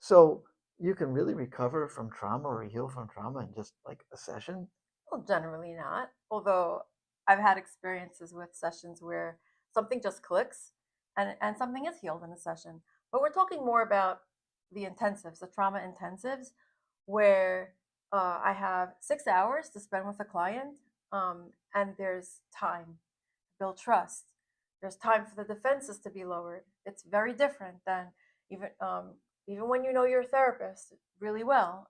So you can really recover from trauma or heal from trauma in just like a session? Well, generally not. Although I've had experiences with sessions where something just clicks and something is healed in a session. But we're talking more about the intensives, the trauma intensives, where I have 6 hours to spend with a client, and there's time to build trust. There's time for the defenses to be lowered. It's very different than even even when you know your therapist really well.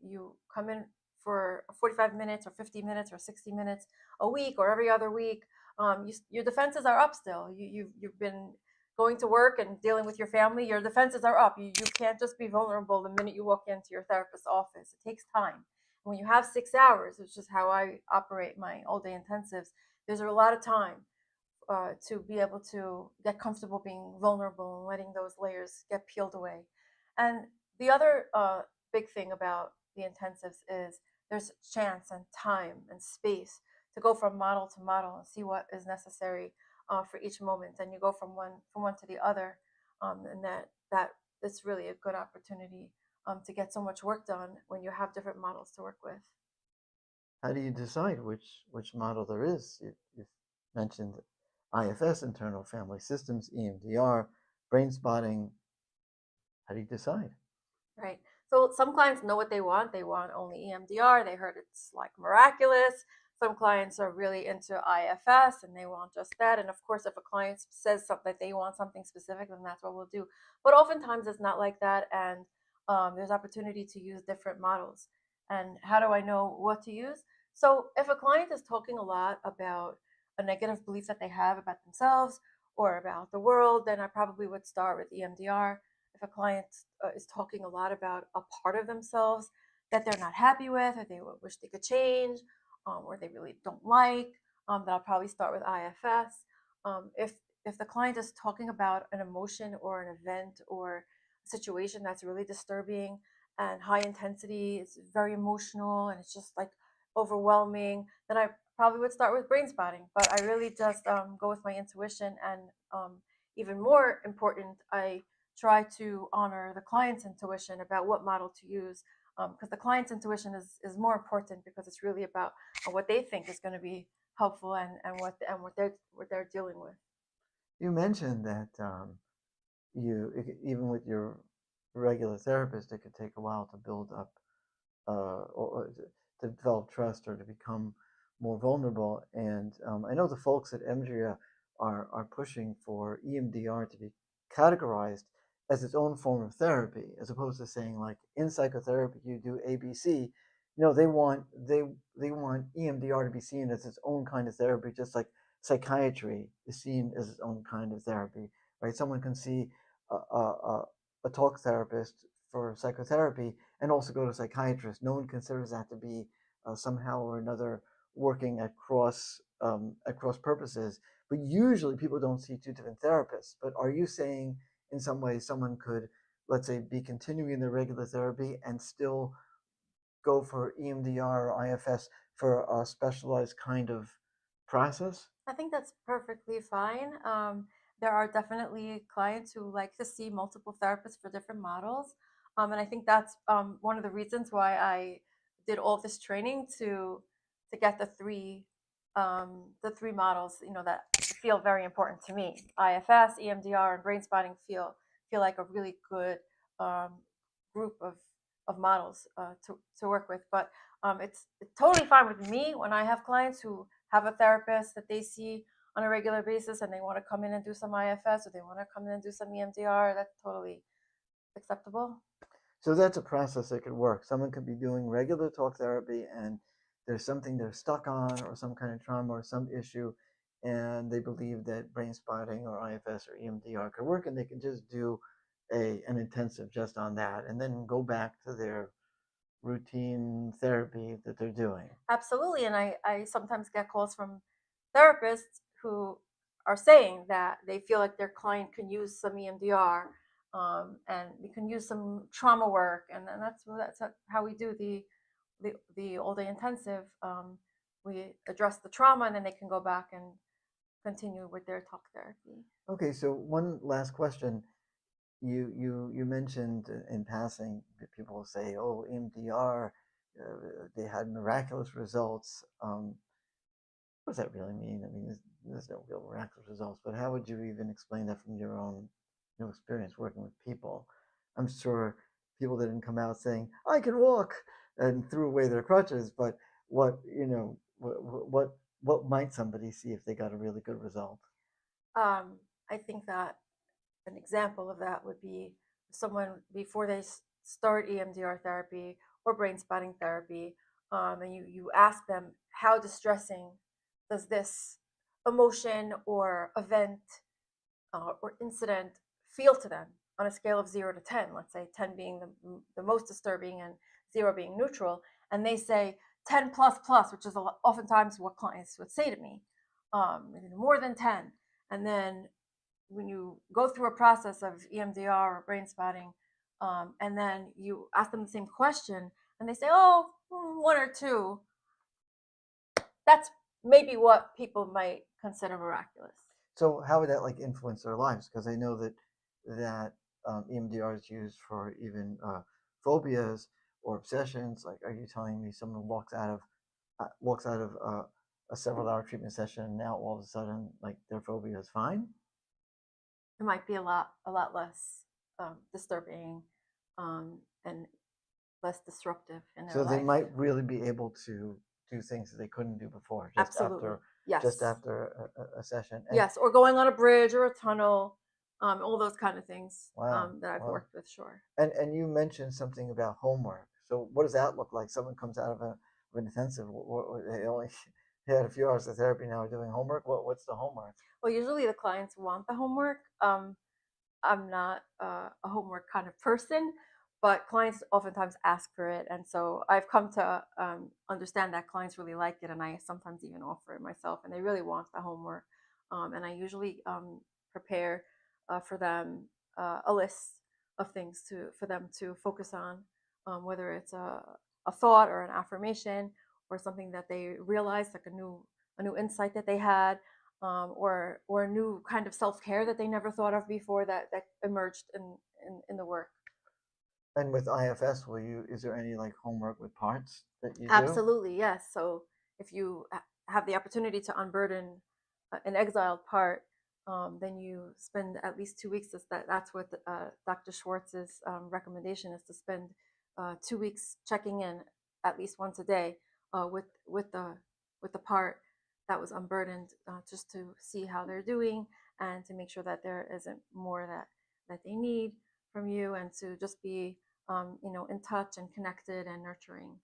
You come in for 45 minutes or 50 minutes or 60 minutes a week or every other week. Your defenses are up still. You've been going to work and dealing with your family. Your defenses are up. You can't just be vulnerable the minute you walk into your therapist's office. It takes time. When you have 6 hours, which is how I operate my all day intensives, there's a lot of time to be able to get comfortable being vulnerable and letting those layers get peeled away. And the other big thing about the intensives is there's chance and time and space to go from model to model and see what is necessary for each moment. And you go from one to the other, and that it's really a good opportunity to get so much work done when you have different models to work with. How do you decide which model there is? You've mentioned IFS, internal family systems, EMDR, brain spotting. How do you decide? Right. So some clients know what they want. They want only EMDR. They heard it's like miraculous. Some clients are really into IFS and they want just that. And of course, if a client says something that they want something specific, then that's what we'll do. But oftentimes it's not like that. And there's opportunity to use different models. And how do I know what to use? So if a client is talking a lot about a negative belief that they have about themselves or about the world, then I probably would start with EMDR. If a client is talking a lot about a part of themselves that they're not happy with, or they wish they could change, or they really don't like, then I'll probably start with IFS. If the client is talking about an emotion or an event or a situation that's really disturbing and high intensity, it's very emotional and it's just like overwhelming, then I probably would start with brain spotting. But I really just go with my intuition, and even more important, I try to honor the client's intuition about what model to use, because the client's intuition is more important because it's really about what they think is going to be helpful, and what they're dealing with. You mentioned that even with your regular therapist, it could take a while to build up or to develop trust or to become more vulnerable. And I know the folks at EMDRIA are pushing for EMDR to be categorized as its own form of therapy, as opposed to saying like in psychotherapy you do ABC. They want EMDR to be seen as its own kind of therapy, just like psychiatry is seen as its own kind of therapy, right? Someone can see a, a, a a talk therapist for psychotherapy and also go to a psychiatrist. No one considers that to be somehow or another working at cross purposes. But usually people don't see two different therapists. But are you saying in some way someone could, let's say, be continuing their regular therapy and still go for EMDR or IFS for a specialized kind of process? I think that's perfectly fine. There are definitely clients who like to see multiple therapists for different models. And I think that's one of the reasons why I did all this training to get the three models, that feel very important to me. IFS, EMDR, and brain spotting feel like a really good um, group of models to work with. But it's totally fine with me when I have clients who have a therapist that they see on a regular basis and they want to come in and do some IFS or they want to come in and do some EMDR. That's totally acceptable. So that's a process that could work. Someone could be doing regular talk therapy and there's something they're stuck on or some kind of trauma or some issue, and they believe that brain spotting or IFS or EMDR could work, and they can just do an intensive just on that and then go back to their routine therapy that they're doing. Absolutely. And I sometimes get calls from therapists who are saying that they feel like their client can use some EMDR, and we can use some trauma work. And that's how we do the all day intensive. We address the trauma and then they can go back and continue with their talk therapy. Okay, so one last question. you mentioned in passing that people will say, "Oh, EMDR, they had miraculous results." What does that really mean? I mean, there's no real miraculous results, but how would you even explain that from your own experience working with people? I'm sure people didn't come out saying, "I can walk," and threw away their crutches, but what what might somebody see if they got a really good result? I think that an example of that would be someone before they start EMDR therapy or brain spotting therapy, and you ask them how distressing does this emotion or event or incident feel to them on a scale of 0 to 10. Let's say 10 being the most disturbing and 0 being neutral, and they say 10 plus plus, which is oftentimes what clients would say to me, more than 10. And then when you go through a process of EMDR or brain spotting, and then you ask them the same question, and they say, "Oh, 1 or 2," that's maybe what people might consider miraculous. So how would that like influence their lives? Because I know that EMDR is used for even phobias or obsessions. Like, are you telling me someone walks out of a several-hour treatment session and now all of a sudden like their phobia is fine? It might be a lot less disturbing and less disruptive in their So they life. might really be able to do things that they couldn't do before Absolutely, just yes, after a session. And yes, or going on a bridge or a tunnel, all those kind of things wow, that I've wow. worked with. Sure. And you mentioned something about homework. So what does that look like? Someone comes out of an intensive. They only they had a few hours of therapy now. Doing homework. What's the homework? Well, usually the clients want the homework. I'm not a homework kind of person, but clients oftentimes ask for it. And so I've come to understand that clients really like it. And I sometimes even offer it myself, and they really want the homework. And I usually prepare for them a list of things for them to focus on, whether it's a thought or an affirmation or something that they realized, like a new insight that they had, or a new kind of self care that they never thought of before that emerged in the work. And with IFS, will you? Is there any like homework with parts that you do? Absolutely, yes. So if you have the opportunity to unburden an exiled part, then you spend at least 2 weeks. That's what Dr. Schwartz's recommendation is, to spend 2 weeks checking in at least once a day with the part that was unburdened, just to see how they're doing and to make sure that there isn't more that they need from you, and to just be in touch and connected and nurturing.